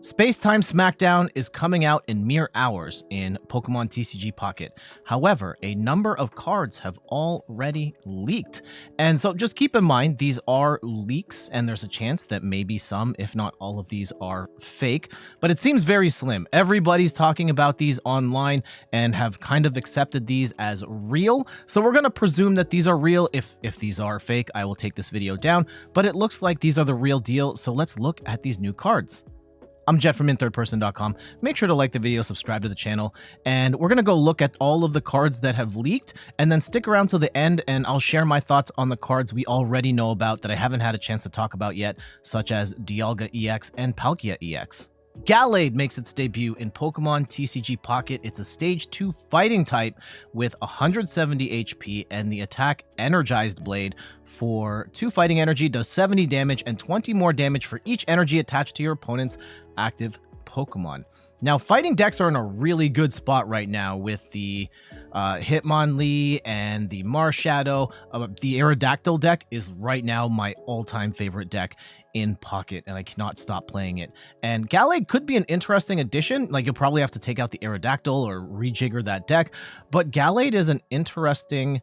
Space-Time Smackdown is coming out in mere hours in Pokemon TCG Pocket. However, a number of cards have already leaked. And so just keep in mind, these are leaks, and there's a chance that maybe some, if not all of these, are fake. But it seems very slim. Everybody's talking about these online and have kind of accepted these as real. So we're going to presume that these are real. If these are fake, I will take this video down. But it looks like these are the real deal. So let's look at these new cards. I'm Jet from InThirdPerson.com. Make sure to like the video, subscribe to the channel, and we're going to go look at all of the cards that have leaked, and then stick around till the end, and I'll share my thoughts on the cards we already know about that I haven't had a chance to talk about yet, such as Dialga EX and Palkia EX. Gallade makes its debut in Pokemon TCG Pocket. It's a Stage 2 fighting type with 170 HP, and the attack Energized Blade for 2 fighting energy does 70 damage and 20 more damage for each energy attached to your opponent's active Pokemon. Now, fighting decks are in a really good spot right now with the Hitmonlee and the Marshadow. The Aerodactyl deck is right now my all-time favorite deck in Pocket, and I cannot stop playing it. And Gallade could be an interesting addition. Like, you'll probably have to take out the Aerodactyl or rejigger that deck, but Gallade is an interesting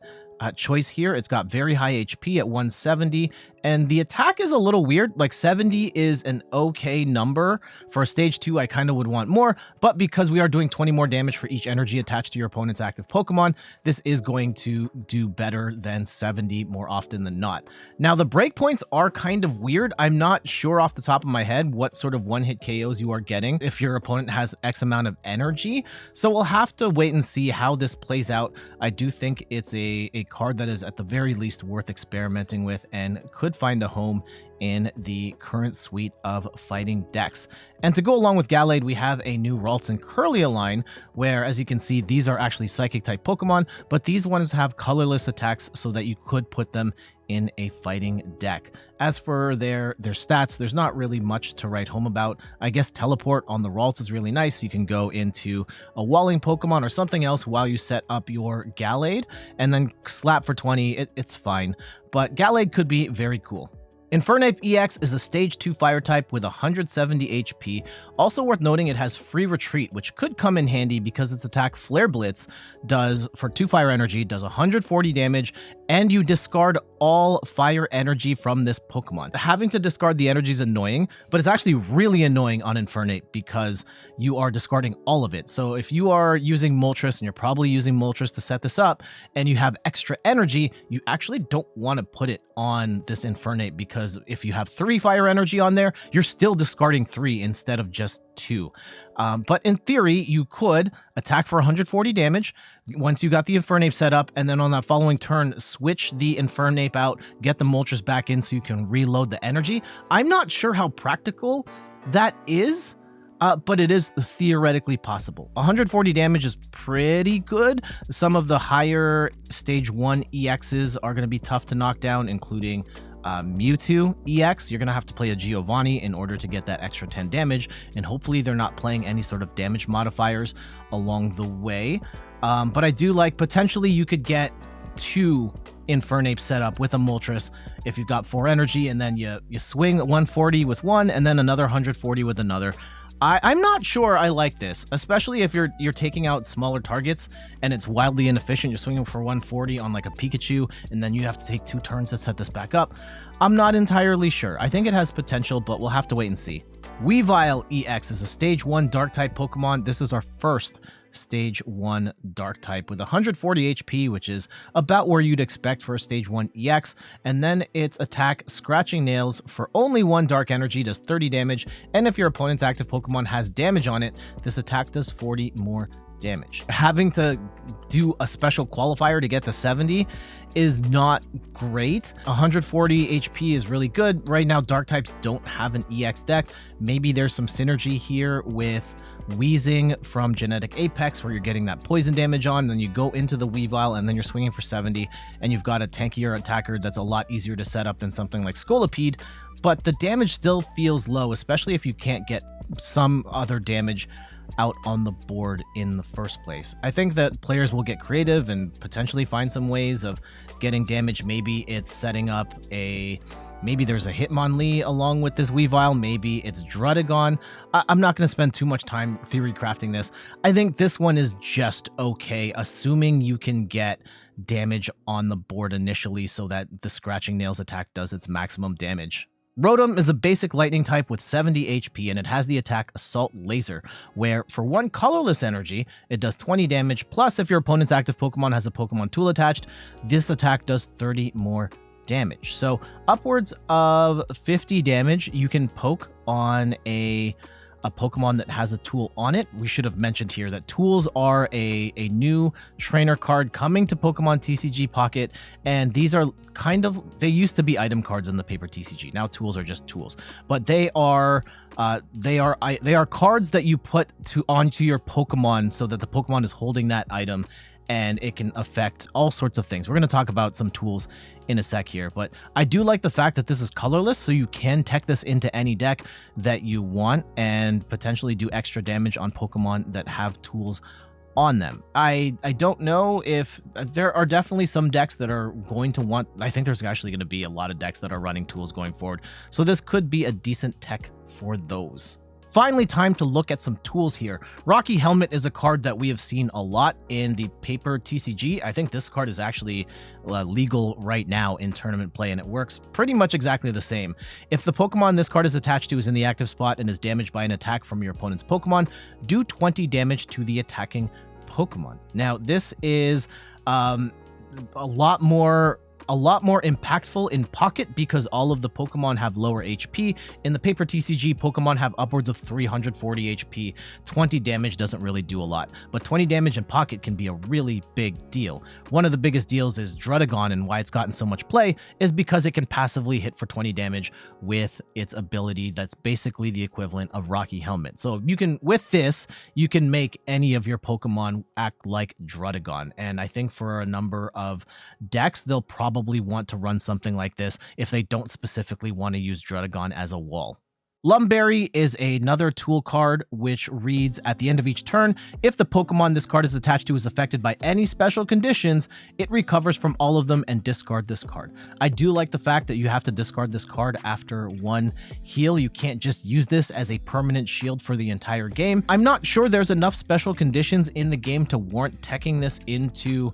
choice here. It's got very high HP at 170, and the attack is a little weird. Like, 70 is an okay number for a Stage 2. I kind of would want more, but because we are doing 20 more damage for each energy attached to your opponent's active Pokemon, this is going to do better than 70 more often than not. Now, the breakpoints are kind of weird. I'm not sure off the top of my head what sort of one-hit KOs you are getting if your opponent has X amount of energy, so we'll have to wait and see how this plays out. I do think it's a card that is at the very least worth experimenting with and could find a home in the current suite of fighting decks. And to go along with Gallade, we have a new Ralts Curlia line where, as you can see, these are actually psychic type Pokemon, but these ones have colorless attacks so that you could put them in a fighting deck. As for their stats, there's not really much to write home about. I guess Teleport on the Ralts is really nice. You can go into a walling Pokemon or something else while you set up your Gallade, and then slap for 20. It's fine, but Gallade could be very cool. Infernape EX is a Stage 2 fire type with 170 HP. Also worth noting, it has free retreat, which could come in handy because its attack Flare Blitz does, for 2 fire energy, does 140 damage, and you discard all fire energy from this Pokemon. Having to discard the energy is annoying, but it's actually really annoying on Infernape because you are discarding all of it. So if you are using Moltres, and you're probably using Moltres to set this up, and you have extra energy, you actually don't want to put it on this Infernape, because if you have 3 fire energy on there, you're still discarding 3 instead of just 2. But in theory, you could attack for 140 damage once you got the Infernape set up, and then on that following turn, switch the Infernape out, get the Moltres back in so you can reload the energy. I'm not sure how practical that is, but it is theoretically possible. 140 damage is pretty good. Some of the higher Stage 1 EXs are going to be tough to knock down, including Mewtwo EX. You're going to have to play a Giovanni in order to get that extra 10 damage, and hopefully they're not playing any sort of damage modifiers along the way. But I do like, potentially you could get 2 Infernape set up with a Moltres if you've got 4 energy, and then you swing 140 with one and then another 140 with another. I'm not sure I like this, especially if you're taking out smaller targets and it's wildly inefficient. You're swinging for 140 on like a Pikachu, and then you have to take 2 turns to set this back up. I'm not entirely sure. I think it has potential, but we'll have to wait and see. Weavile EX is a Stage 1 Dark-type Pokemon. This is our first Stage 1 Dark type with 140 HP, which is about where you'd expect for a Stage 1 EX. And then its attack Scratching Nails for only 1 Dark Energy does 30 damage, and if your opponent's active Pokemon has damage on it, this attack does 40 more damage. Having to do a special qualifier to get to 70 is not great. 140 HP is really good. Right now, Dark types don't have an EX deck. Maybe there's some synergy here with Wheezing from Genetic Apex, where you're getting that poison damage on, then you go into the Weavile, and then you're swinging for 70, and you've got a tankier attacker that's a lot easier to set up than something like Scolipede, but the damage still feels low, especially if you can't get some other damage out on the board in the first place. I think that players will get creative and potentially find some ways of getting damage. Maybe it's setting up a Maybe there's a Hitmonlee along with this Weavile. Maybe it's Druddigon. I'm not going to spend too much time theory crafting this. I think this one is just okay, assuming you can get damage on the board initially so that the Scratching Nails attack does its maximum damage. Rotom is a basic lightning type with 70 HP, and it has the attack Assault Laser, where for 1 colorless energy, it does 20 damage, plus if your opponent's active Pokemon has a Pokemon tool attached, this attack does 30 more damage. So upwards of 50 damage you can poke on a Pokemon that has a tool on it. We should have mentioned here that tools are a new trainer card coming to Pokemon TCG Pocket, and these are they used to be item cards in the paper TCG. Now tools are just tools, but they are cards that you put onto your Pokemon so that the Pokemon is holding that item, and it can affect all sorts of things. We're going to talk about some tools in a sec here, but I do like the fact that this is colorless, so you can tech this into any deck that you want and potentially do extra damage on Pokemon that have tools on them. I don't know if there are definitely some decks that are going to want, I think there's actually going to be a lot of decks that are running tools going forward, so this could be a decent tech for those. Finally, time to look at some tools here. Rocky Helmet is a card that we have seen a lot in the paper TCG. I think this card is actually legal right now in tournament play, and it works pretty much exactly the same. If the Pokemon this card is attached to is in the active spot and is damaged by an attack from your opponent's Pokemon, do 20 damage to the attacking Pokemon. Now, this is a lot more impactful in Pocket because all of the Pokemon have lower HP. In the paper TCG, Pokemon have upwards of 340 HP. 20 damage doesn't really do a lot, but 20 damage in Pocket can be a really big deal. One of the biggest deals is Druddigon, and why it's gotten so much play is because it can passively hit for 20 damage with its ability that's basically the equivalent of Rocky Helmet. So with this, you can make any of your Pokemon act like Druddigon, and I think for a number of decks, they'll probably want to run something like this if they don't specifically want to use Druddigon as a wall. Lumberry is another tool card which reads, at the end of each turn, if the Pokemon this card is attached to is affected by any special conditions, it recovers from all of them and discard this card. I do like the fact that you have to discard this card after 1 heal. You can't just use this as a permanent shield for the entire game. I'm not sure there's enough special conditions in the game to warrant teching this into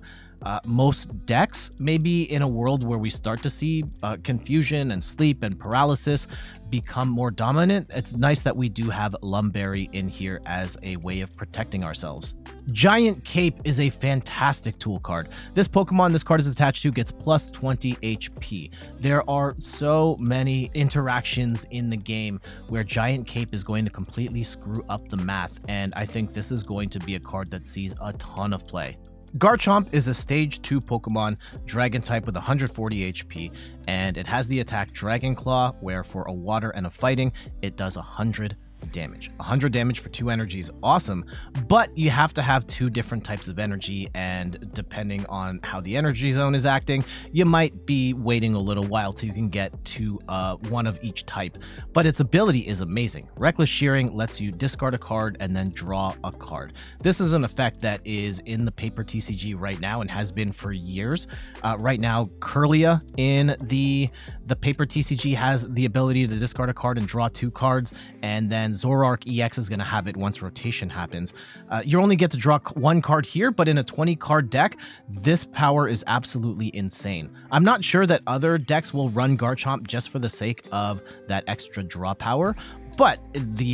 most decks. Maybe in a world where we start to see confusion and sleep and paralysis become more dominant, it's nice that we do have Lumberry in here as a way of protecting ourselves. Giant Cape is a fantastic tool card. This Pokemon this card is attached to gets plus 20 HP. There are so many interactions in the game where Giant Cape is going to completely screw up the math, and I think this is going to be a card that sees a ton of play. Garchomp is a stage 2 Pokemon, dragon type with 140 HP, and it has the attack Dragon Claw, where for a water and a fighting, it does 100 damage. 100 damage for 2 energy is awesome, but you have to have 2 different types of energy, and depending on how the energy zone is acting, you might be waiting a little while till you can get to one of each type. But its ability is amazing. Reckless Shearing lets you discard a card and then draw a card. This is an effect that is in the paper TCG right now and has been for years. Right now, Kirlia in the paper TCG has the ability to discard a card and draw 2 cards, and then Zoroark EX is going to have it once rotation happens. You only get to draw 1 card here, but in a 20 card deck, this power is absolutely insane. I'm not sure that other decks will run Garchomp just for the sake of that extra draw power, but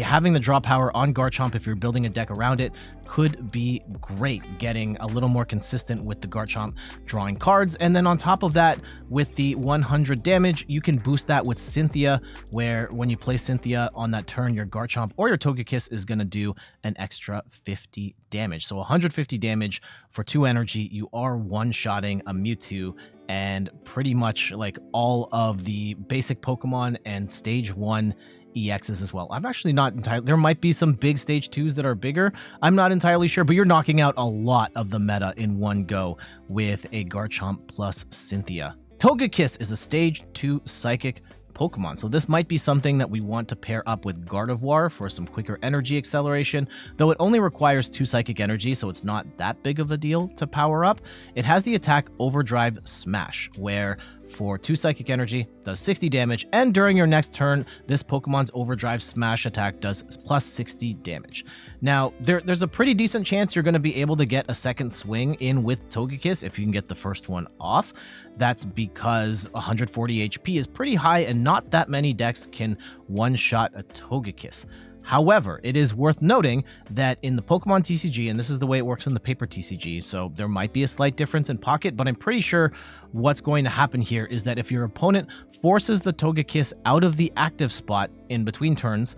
having the draw power on Garchomp, if you're building a deck around it, could be great, getting a little more consistent with the Garchomp drawing cards. And then on top of that, with the 100 damage, you can boost that with Cynthia, where when you play Cynthia on that turn, your Garchomp or your Togekiss is going to do an extra 50 damage. So 150 damage for 2 energy. You are one-shotting a Mewtwo and pretty much like all of the basic Pokemon and stage 1 EXs as well. I'm actually not entirely, there might be some big stage 2s that are bigger. I'm not entirely sure, but you're knocking out a lot of the meta in one go with a Garchomp plus Cynthia. Togekiss is a stage 2 psychic Pokemon, so this might be something that we want to pair up with Gardevoir for some quicker energy acceleration, though it only requires 2 psychic energy, so it's not that big of a deal to power up. It has the attack Overdrive Smash, where for 2 psychic energy, does 60 damage, and during your next turn, this Pokemon's Overdrive Smash attack does plus 60 damage. Now, there's a pretty decent chance you're going to be able to get a second swing in with Togekiss if you can get the first one off. That's because 140 HP is pretty high and not that many decks can one-shot a Togekiss. However, it is worth noting that in the Pokemon TCG, and this is the way it works in the paper TCG, so there might be a slight difference in pocket, but I'm pretty sure what's going to happen here is that if your opponent forces the Togekiss out of the active spot in between turns,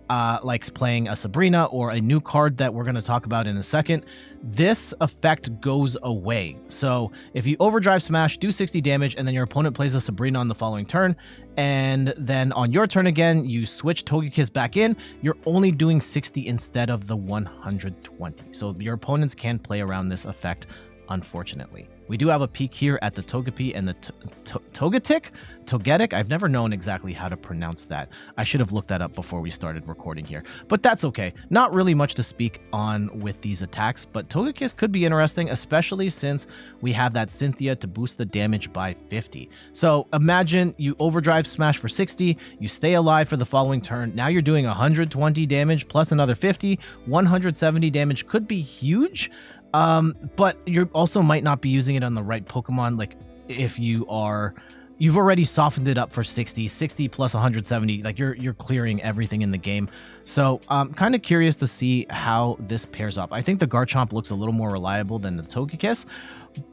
like playing a Sabrina or a new card that we're going to talk about in a second, this effect goes away. So if you Overdrive Smash, do 60 damage, and then your opponent plays a Sabrina on the following turn, and then on your turn again, you switch Togekiss back in, you're only doing 60 instead of the 120. So your opponents can play around this effect, unfortunately. We do have a peek here at the Togepi and the Togetic. I've never known exactly how to pronounce that. I should have looked that up before we started recording here, but that's okay. Not really much to speak on with these attacks, but Togekiss could be interesting, especially since we have that Cynthia to boost the damage by 50. So imagine you Overdrive Smash for 60, you stay alive for the following turn. Now you're doing 120 damage plus another 50, 170 damage could be huge. But you also might not be using it on the right Pokemon. Like if you've already softened it up for 60 plus 170, like you're clearing everything in the game. So I'm kind of curious to see how this pairs up. I think the Garchomp looks a little more reliable than the Togekiss,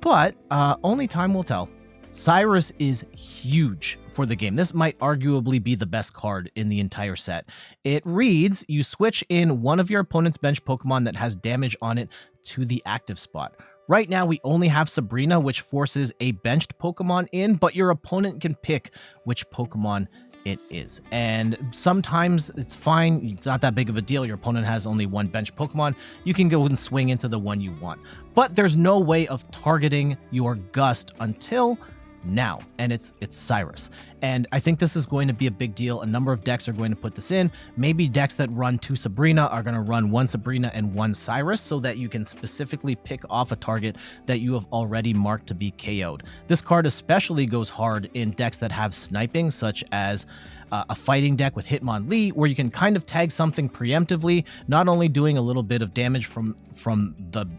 but only time will tell. Cyrus is huge for the game. This might arguably be the best card in the entire set. It reads, you switch in one of your opponent's bench Pokemon that has damage on it to the active spot. Right now, we only have Sabrina, which forces a benched Pokemon in, but your opponent can pick which Pokemon it is. And sometimes it's fine. It's not that big of a deal. Your opponent has only one bench Pokemon. You can go and swing into the one you want. But there's no way of targeting your Gust until now, and it's Cyrus. And I think this is going to be a big deal. A number of decks are going to put this in. Maybe decks that run 2 Sabrina are going to run 1 Sabrina and 1 Cyrus so that you can specifically pick off a target that you have already marked to be KO'd. This card especially goes hard in decks that have sniping, such as a fighting deck with Hitmonlee, where you can kind of tag something preemptively, not only doing a little bit of damage from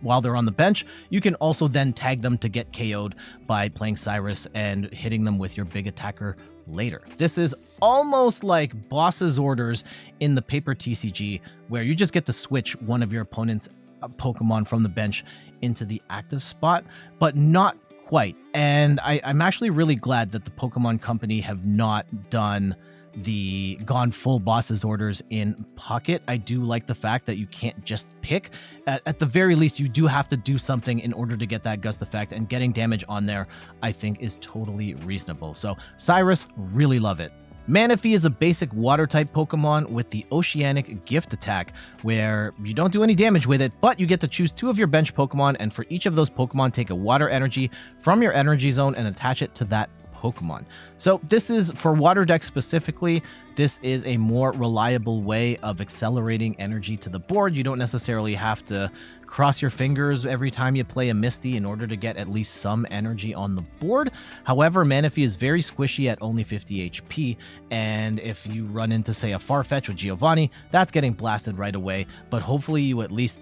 while they're on the bench, you can also then tag them to get KO'd by playing Cyrus and hitting them with your big attacker later. This is almost like Boss's Orders in the paper TCG, where you just get to switch one of your opponent's Pokemon from the bench into the active spot, but not quite. And I'm actually really glad that the Pokemon Company have not gone full Boss's Orders in pocket. I do like the fact that you can't just pick. At the very least, you do have to do something in order to get that Gust effect, and getting damage on there, I think, is totally reasonable. So Cyrus, really love it. Manaphy is a basic water-type Pokemon with the Oceanic Gift attack, where you don't do any damage with it, but you get to choose 2 of your bench Pokemon, and for each of those Pokemon, take a water energy from your energy zone and attach it to that Pokemon. So this is, for water decks specifically, this is a more reliable way of accelerating energy to the board. You don't necessarily have to cross your fingers every time you play a Misty in order to get at least some energy on the board. However, Manaphy is very squishy at only 50 HP, and if you run into, say, a Farfetch with Giovanni, that's getting blasted right away, but hopefully you at least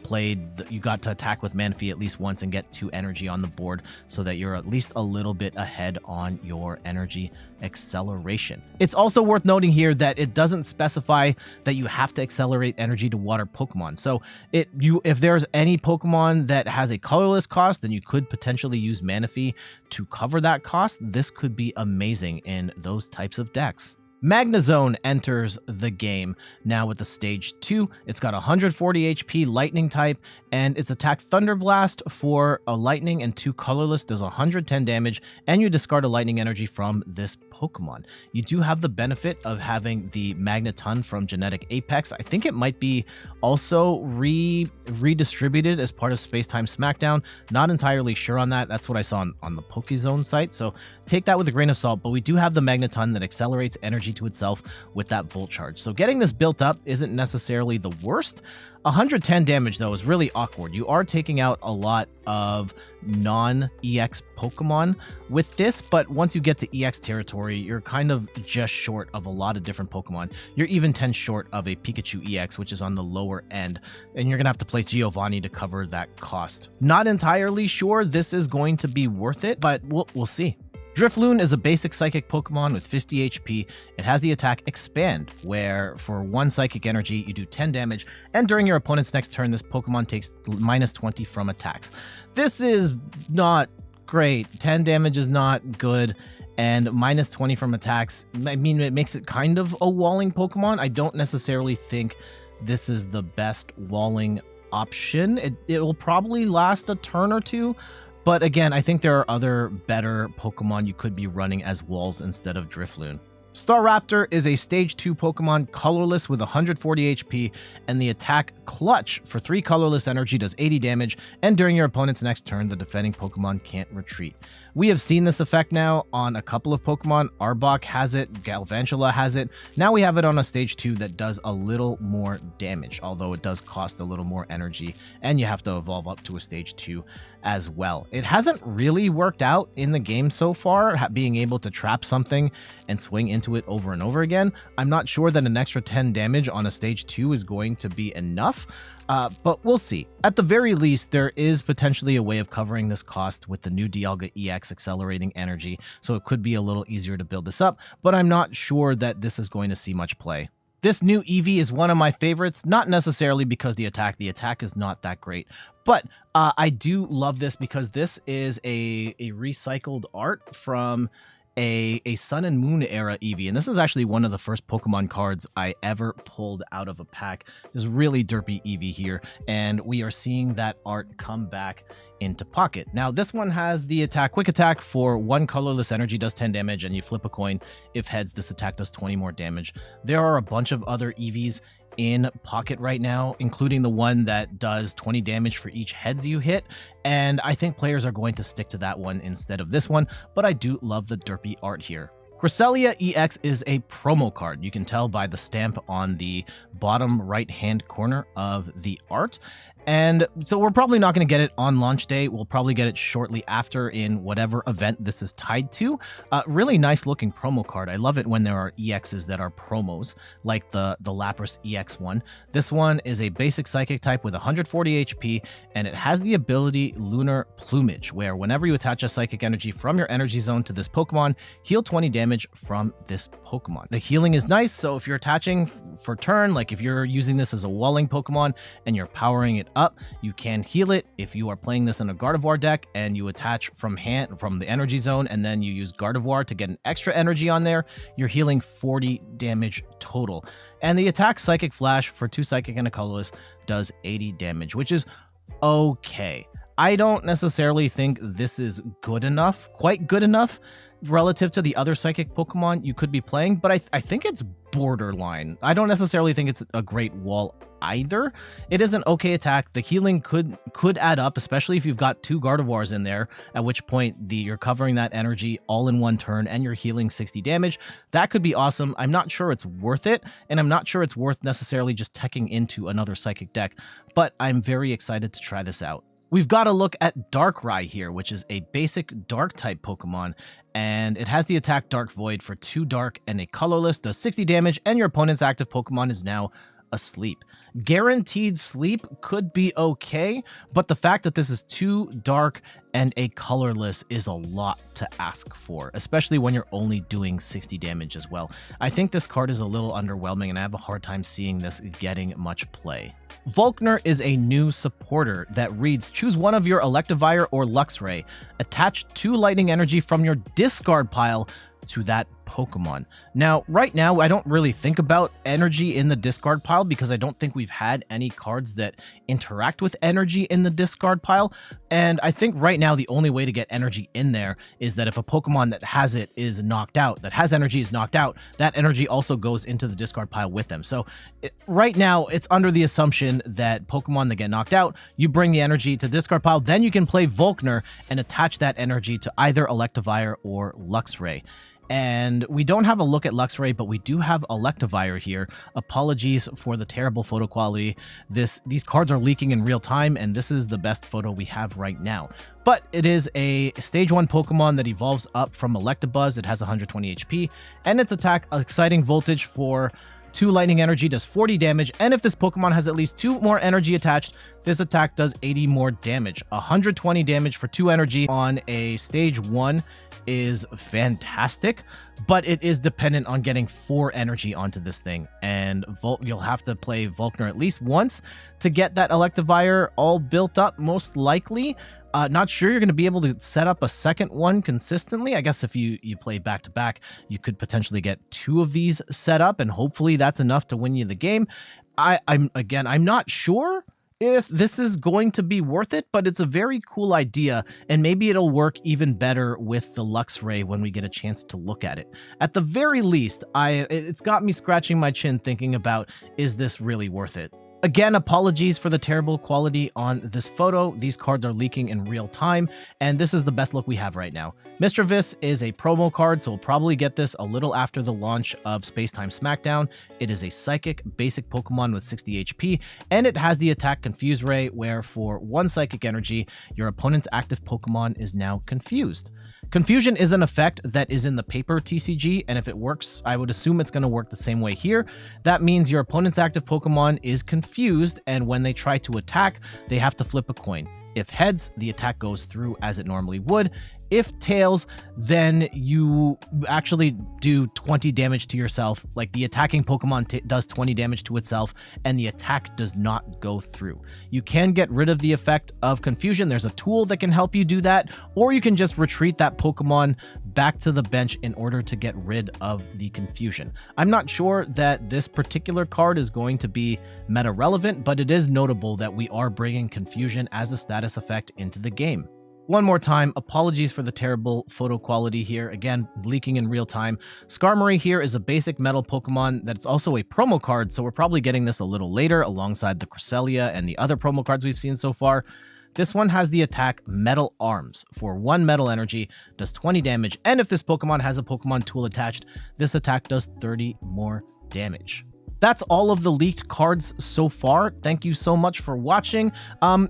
you got to attack with Manaphy at least once and get 2 energy on the board so that you're at least a little bit ahead on your energy acceleration. It's also worth noting here that it doesn't specify that you have to accelerate energy to water Pokemon. So if there's any Pokemon that has a colorless cost, then you could potentially use Manaphy to cover that cost. This could be amazing in those types of decks. Magnezone enters the game now with the stage 2. It's got 140 HP, lightning type, and its attack Thunder Blast for a lightning and 2 colorless does 110 damage, and you discard a lightning energy from this Pokemon. You do have the benefit of having the Magneton from Genetic Apex. I think it might be also redistributed as part of Space-Time Smackdown. Not entirely sure on that. That's what I saw on the Pokézone site, so take that with a grain of salt, but we do have the Magneton that accelerates energy energy to itself with that Volt Charge. So getting this built up isn't necessarily the worst. 110 damage, though, is really awkward. You are taking out a lot of non-EX Pokemon with this, but once you get to EX territory, you're kind of just short of a lot of different Pokemon. You're even 10 short of a Pikachu EX, which is on the lower end, and you're going to have to play Giovanni to cover that cost. Not entirely sure this is going to be worth it, but we'll see. Drifloon is a basic psychic Pokemon with 50 HP. It has the attack Expand, where for 1 psychic energy, you do 10 damage, and during your opponent's next turn, this Pokemon takes minus 20 from attacks. This is not great. 10 damage is not good, and minus 20 from attacks, I mean, it makes it kind of a walling Pokemon. I don't necessarily think this is the best walling option. It will probably last a turn or two, but again, I think there are other better Pokemon you could be running as walls instead of Drifloon. Staraptor is a Stage 2 Pokemon, colorless with 140 HP, and the attack Clutch for 3 colorless energy does 80 damage, and during your opponent's next turn, the defending Pokemon can't retreat. We have seen this effect now on a couple of Pokemon. Arbok has it, Galvantula has it. Now we have it on a Stage 2 that does a little more damage, although it does cost a little more energy, and you have to evolve up to a Stage 2 as well. It hasn't really worked out in the game so far, being able to trap something and swing into it over and over again. I'm not sure that an extra 10 damage on a Stage 2 is going to be enough, but we'll see. At the very least, there is potentially a way of covering this cost with the new Dialga EX accelerating energy, so it could be a little easier to build this up, but I'm not sure that this is going to see much play. This new Eevee is one of my favorites, not necessarily because the attack is not that great, but I do love this because this is a recycled art from a Sun and Moon era Eevee, and this is actually one of the first Pokemon cards I ever pulled out of a pack. This really derpy Eevee here, and we are seeing that art come back into pocket. Now this one has the attack Quick Attack for 1 colorless energy does 10 damage, and you flip a coin. If heads, this attack does 20 more damage. There are a bunch of other Eevees in pocket right now, including the one that does 20 damage for each heads you hit, and I think players are going to stick to that one instead of this one, but I do love the derpy art here. Cresselia EX is a promo card. You can tell by the stamp on the bottom right-hand corner of the art. And so we're probably not going to get it on launch day. We'll probably get it shortly after in whatever event this is tied to. Really nice looking promo card. I love it when there are EXs that are promos, like the Lapras EX one. This one is a basic psychic type with 140 HP, and it has the ability Lunar Plumage, where whenever you attach a psychic energy from your energy zone to this Pokemon, heal 20 damage from this Pokemon. The healing is nice, so if you're attaching for turn, like if you're using this as a walling Pokemon and you're powering it up, you can heal it. If you are playing this in a Gardevoir deck and you attach from the energy zone and then you use Gardevoir to get an extra energy on there, you're healing 40 damage total. And the attack Psychic Flash for 2 psychic and a colorless does 80 damage, which is okay. I don't necessarily think this is good enough, quite good enough, relative to the other psychic Pokemon you could be playing, but I think it's borderline. I don't necessarily think it's a great wall either. It is an okay attack. The healing could add up, especially if you've got 2 Gardevoirs in there, at which point you're covering that energy all in one turn and you're healing 60 damage. That could be awesome. I'm not sure it's worth it, and I'm not sure it's worth necessarily just teching into another psychic deck, but I'm very excited to try this out. We've got to look at Darkrai here, which is a basic Dark-type Pokemon, and it has the attack Dark Void for 2 Dark and a colorless, does 60 damage, and your opponent's active Pokemon is now asleep. Guaranteed sleep could be okay, but the fact that this is 2 Dark and a colorless is a lot to ask for, especially when you're only doing 60 damage as well. I think this card is a little underwhelming, and I have a hard time seeing this getting much play. Volkner is a new supporter that reads, choose one of your Electivire or Luxray. Attach 2 lightning energy from your discard pile to that Pokemon. Now, right now, I don't really think about energy in the discard pile because I don't think we've had any cards that interact with energy in the discard pile. And I think right now, the only way to get energy in there is that if a Pokemon that has it is knocked out, that has energy is knocked out, that energy also goes into the discard pile with them. So right now, it's under the assumption that Pokemon that get knocked out, you bring the energy to the discard pile, then you can play Volkner and attach that energy to either Electivire or Luxray. And we don't have a look at Luxray, but we do have Electivire here. Apologies for the terrible photo quality. These cards are leaking in real time, and this is the best photo we have right now. But it is a Stage 1 Pokemon that evolves up from Electabuzz. It has 120 HP, and its attack, Exciting Voltage for 2 lightning energy, does 40 damage, and if this Pokemon has at least 2 more energy attached, this attack does 80 more damage. 120 damage for 2 energy on a Stage 1 is fantastic, but it is dependent on getting 4 energy onto this thing, and you'll have to play Volkner at least once to get that Electivire all built up, most likely. Not sure you're going to be able to set up a second one consistently. I guess if you play back-to-back, you could potentially get 2 of these set up, and hopefully that's enough to win you the game. I'm not sure if this is going to be worth it, but it's a very cool idea, and maybe it'll work even better with the Luxray when we get a chance to look at it. At the very least, it's got me scratching my chin thinking about, is this really worth it? Again, apologies for the terrible quality on this photo. These cards are leaking in real time, and this is the best look we have right now. Mr. Vis is a promo card, so we'll probably get this a little after the launch of Space-Time Smackdown. It is a Psychic basic Pokemon with 60 HP, and it has the attack Confuse Ray, where for 1 Psychic Energy, your opponent's active Pokemon is now confused. Confusion is an effect that is in the paper TCG, and if it works, I would assume it's going to work the same way here. That means your opponent's active Pokemon is confused, and when they try to attack, they have to flip a coin. If heads, the attack goes through as it normally would. If tails, then you actually do 20 damage to yourself. Like, the attacking Pokemon does 20 damage to itself, and the attack does not go through. You can get rid of the effect of confusion. There's a tool that can help you do that, or you can just retreat that Pokemon back to the bench in order to get rid of the confusion. I'm not sure that this particular card is going to be meta relevant, but it is notable that we are bringing confusion as a status effect into the game. One more time, apologies for the terrible photo quality here. Again, leaking in real time. Skarmory here is a basic metal Pokemon that's also a promo card, so we're probably getting this a little later alongside the Cresselia and the other promo cards we've seen so far. This one has the attack Metal Arms. For 1 metal energy, does 20 damage, and if this Pokemon has a Pokemon tool attached, this attack does 30 more damage. That's all of the leaked cards so far. Thank you so much for watching.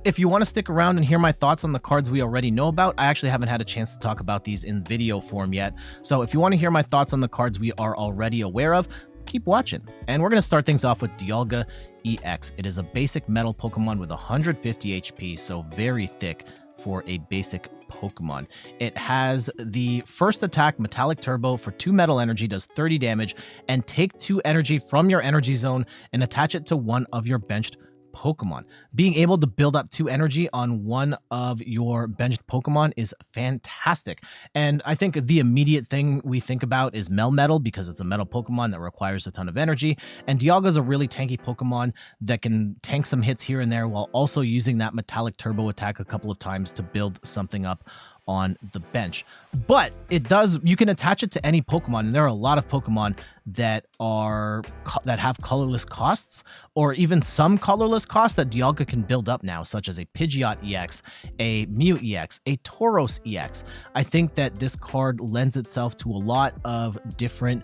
If you want to stick around and hear my thoughts on the cards we already know about, I actually haven't had a chance to talk about these in video form yet. So if you want to hear my thoughts on the cards we are already aware of, keep watching. And we're going to start things off with Dialga EX. It is a basic metal Pokemon with 150 HP, so very thick for a basic Pokemon. It has the first attack, Metallic Turbo, for 2 metal energy, does 30 damage, and take 2 energy from your energy zone and attach it to one of your benched Pokemon. Being able to build up 2 energy on one of your benched Pokemon is fantastic. And I think the immediate thing we think about is Melmetal, because it's a metal Pokemon that requires a ton of energy. And Dialga is a really tanky Pokemon that can tank some hits here and there while also using that Metallic Turbo attack a couple of times to build something up on the bench. But you can attach it to any Pokemon, and there are a lot of Pokemon that have colorless costs, or even some colorless costs that Dialga can build up now, such as a Pidgeot EX, a Mew EX, a Tauros EX. I think that this card lends itself to a lot of different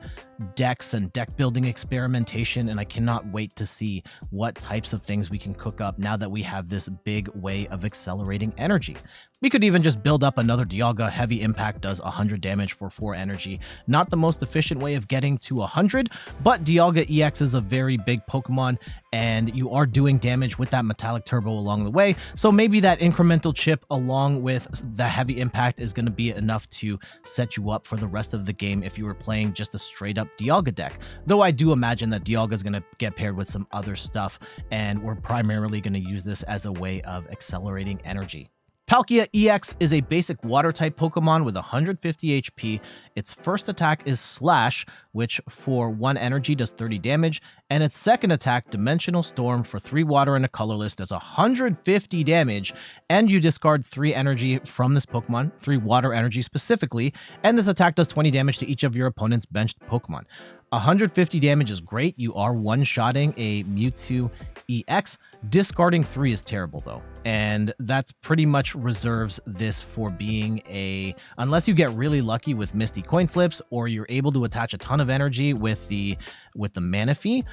decks and deck building experimentation, and I cannot wait to see what types of things we can cook up now that we have this big way of accelerating energy. We could even just build up another Dialga. Heavy Impact does 100 damage for 4 energy. Not the most efficient way of getting to 100, but Dialga EX is a very big Pokemon, and you are doing damage with that Metallic Turbo along the way. So maybe that incremental chip along with the Heavy Impact is going to be enough to set you up for the rest of the game if you were playing just a straight up Dialga deck. Though I do imagine that Dialga is going to get paired with some other stuff, and we're primarily going to use this as a way of accelerating energy. Palkia EX is a basic water-type Pokemon with 150 HP. Its first attack is Slash, which for 1 energy does 30 damage, and its second attack, Dimensional Storm, for 3 water and a colorless, does 150 damage, and you discard 3 energy from this Pokemon, 3 water energy specifically, and this attack does 20 damage to each of your opponent's benched Pokemon. 150 damage is great. You are one-shotting a Mewtwo EX. Discarding 3 is terrible, though. And that's pretty much reserves this for being unless you get really lucky with Misty coin flips, or you're able to attach a ton of energy with the Manaphy,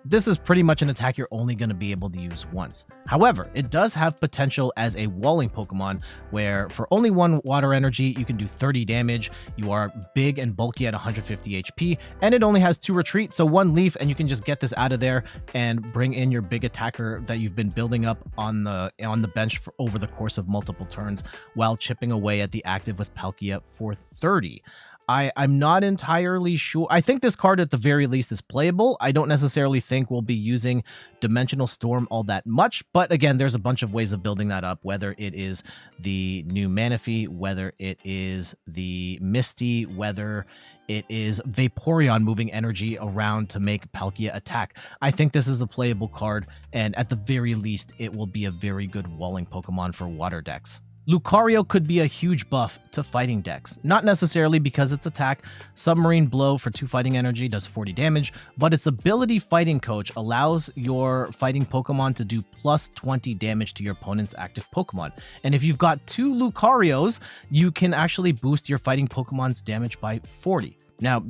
this is pretty much an attack you're only going to be able to use once. However, it does have potential as a walling Pokemon, where for only 1 water energy, you can do 30 damage. You are big and bulky at 150 HP, and it only has 2 retreat, so 1 leaf, and you can just get this out of there and bring in your big attacker that you've been building up on the bench over the course of multiple turns, while chipping away at the active with Palkia for 30. I'm not entirely sure. I think this card at the very least is playable. I don't necessarily think we'll be using Dimensional Storm all that much, but again, there's a bunch of ways of building that up, whether it is the new Manaphy, whether it is the Misty, whether it is Vaporeon moving energy around to make Palkia attack. I think this is a playable card, and at the very least, it will be a very good walling Pokemon for water decks. Lucario could be a huge buff to fighting decks. Not necessarily because its attack, Submarine Blow for 2 fighting energy does 40 damage, but its ability Fighting Coach allows your fighting Pokemon to do plus 20 damage to your opponent's active Pokemon. And if you've got 2 Lucarios, you can actually boost your fighting Pokemon's damage by 40. Now,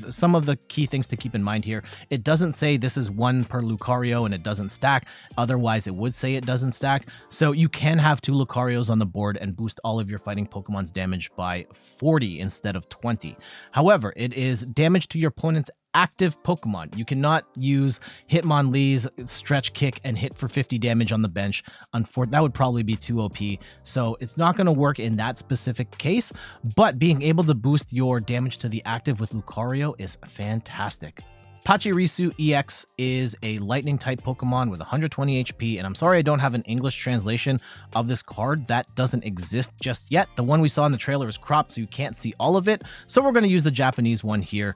some of the key things to keep in mind here, it doesn't say this is 1 per Lucario and it doesn't stack. Otherwise, it would say it doesn't stack. So you can have 2 Lucarios on the board and boost all of your fighting Pokemon's damage by 40 instead of 20. However, it is damage to your opponent's active Pokemon. You cannot use Hitmonlee's Stretch Kick and hit for 50 damage on the bench. That would probably be too OP, so it's not going to work in that specific case, but being able to boost your damage to the active with Lucario is fantastic. Pachirisu EX is a lightning type Pokemon with 120 HP, and I'm sorry I don't have an English translation of this card. That doesn't exist just yet. The one we saw in the trailer is cropped, so you can't see all of it, so we're going to use the Japanese one here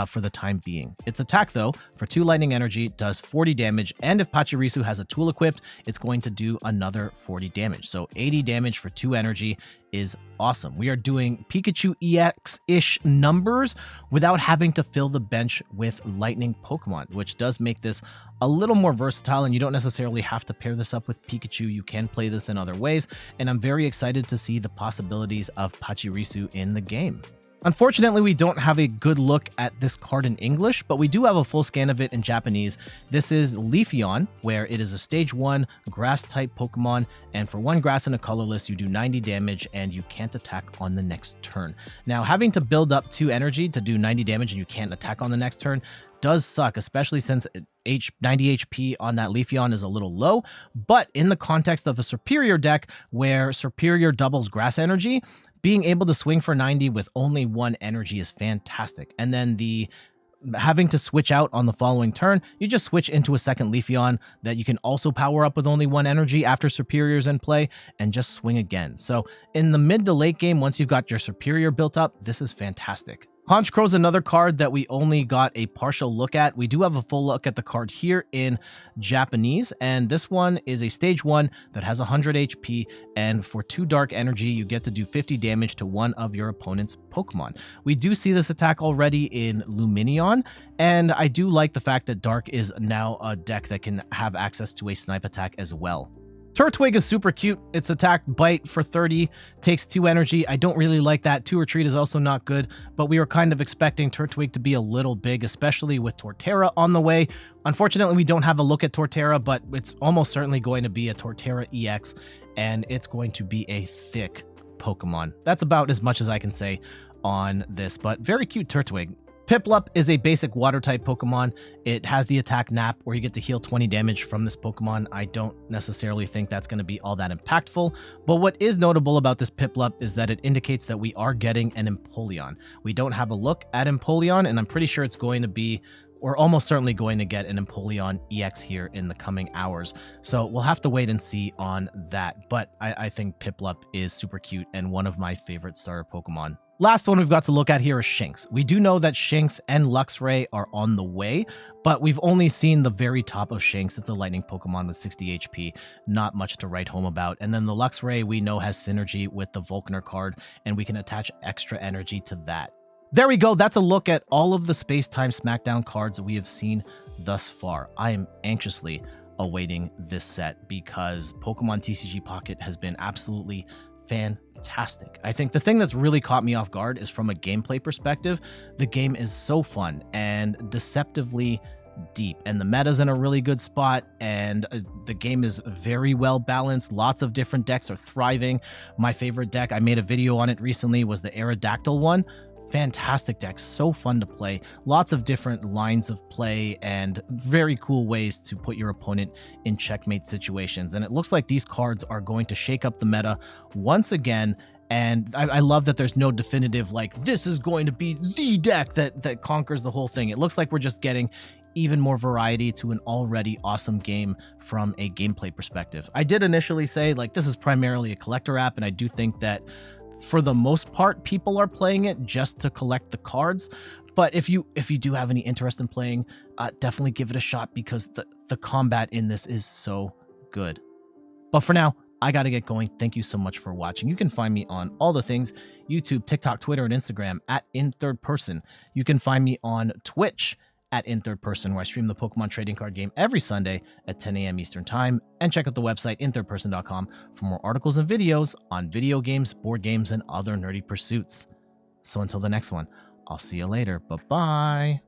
for the time being. Its attack, though, for 2 lightning energy does 40 damage, and if Pachirisu has a tool equipped, it's going to do another 40 damage, so 80 damage for 2 energy is awesome. We are doing Pikachu EX-ish numbers without having to fill the bench with lightning Pokemon, which does make this a little more versatile, and you don't necessarily have to pair this up with Pikachu. You can play this in other ways, and I'm very excited to see the possibilities of Pachirisu in the game. Unfortunately, we don't have a good look at this card in English, but we do have a full scan of it in Japanese. This is Leafeon, where it is a stage 1 grass-type Pokemon, and for 1 grass and a colorless, you do 90 damage, and you can't attack on the next turn. Now, having to build up 2 energy to do 90 damage and you can't attack on the next turn does suck, especially since 90 HP on that Leafeon is a little low, but in the context of a Superior deck, where Superior doubles grass energy, being able to swing for 90 with only 1 energy is fantastic. And then having to switch out on the following turn, you just switch into a second Leafeon that you can also power up with only 1 energy after Superior's in play and just swing again. So in the mid to late game, once you've got your Superior built up, this is fantastic. Honchkrow another card that we only got a partial look at. We do have a full look at the card here in Japanese, and this one is a stage 1 that has 100 HP, and for 2 dark energy, you get to do 50 damage to one of your opponent's Pokemon. We do see this attack already in Lumineon, and I do like the fact that Dark is now a deck that can have access to a snipe attack as well. Turtwig is super cute. Its attack bite for 30 takes 2 energy. I don't really like that. 2 retreat is also not good, but we were kind of expecting Turtwig to be a little big, especially with Torterra on the way. Unfortunately, we don't have a look at Torterra, but it's almost certainly going to be a Torterra EX, and it's going to be a thick Pokemon. That's about as much as I can say on this, but very cute Turtwig. Piplup is a basic water-type Pokemon. It has the attack Nap, where you get to heal 20 damage from this Pokemon. I don't necessarily think that's going to be all that impactful, but what is notable about this Piplup is that it indicates that we are getting an Empoleon. We don't have a look at Empoleon, and I'm pretty sure it's going to be, or almost certainly going to get, an Empoleon EX here in the coming hours. So we'll have to wait and see on that, but I think Piplup is super cute and one of my favorite starter Pokemon. Last one we've got to look at here is Shinx. We do know that Shinx and Luxray are on the way, but we've only seen the very top of Shinx. It's a lightning Pokemon with 60 HP, not much to write home about. And then the Luxray we know has synergy with the Volkner card, and we can attach extra energy to that. There we go. That's a look at all of the Space-Time Smackdown cards we have seen thus far. I am anxiously awaiting this set because Pokemon TCG Pocket has been absolutely fantastic. I think the thing that's really caught me off guard is from a gameplay perspective. The game is so fun and deceptively deep, and the meta's in a really good spot, and the game is very well balanced. Lots of different decks are thriving. My favorite deck, I made a video on it recently, was the Aerodactyl one. Fantastic deck, so fun to play. Lots of different lines of play and very cool ways to put your opponent in checkmate situations. And it looks like these cards are going to shake up the meta once again. And I love that there's no definitive, like, this is going to be the deck that conquers the whole thing. It looks like we're just getting even more variety to an already awesome game from a gameplay perspective. I did initially say, like, this is primarily a collector app, and I do think that for the most part, people are playing it just to collect the cards. But if you do have any interest in playing, definitely give it a shot because the combat in this is so good. But for now, I got to get going. Thank you so much for watching. You can find me on all the things: YouTube, TikTok, Twitter, and Instagram at In3rdPerson. You can find me on Twitch at In3rdPerson, where I stream the Pokemon trading card game every Sunday at 10 a.m. Eastern Time. And check out the website, in3rdperson.com, for more articles and videos on video games, board games, and other nerdy pursuits. So until the next one, I'll see you later. Bye-bye.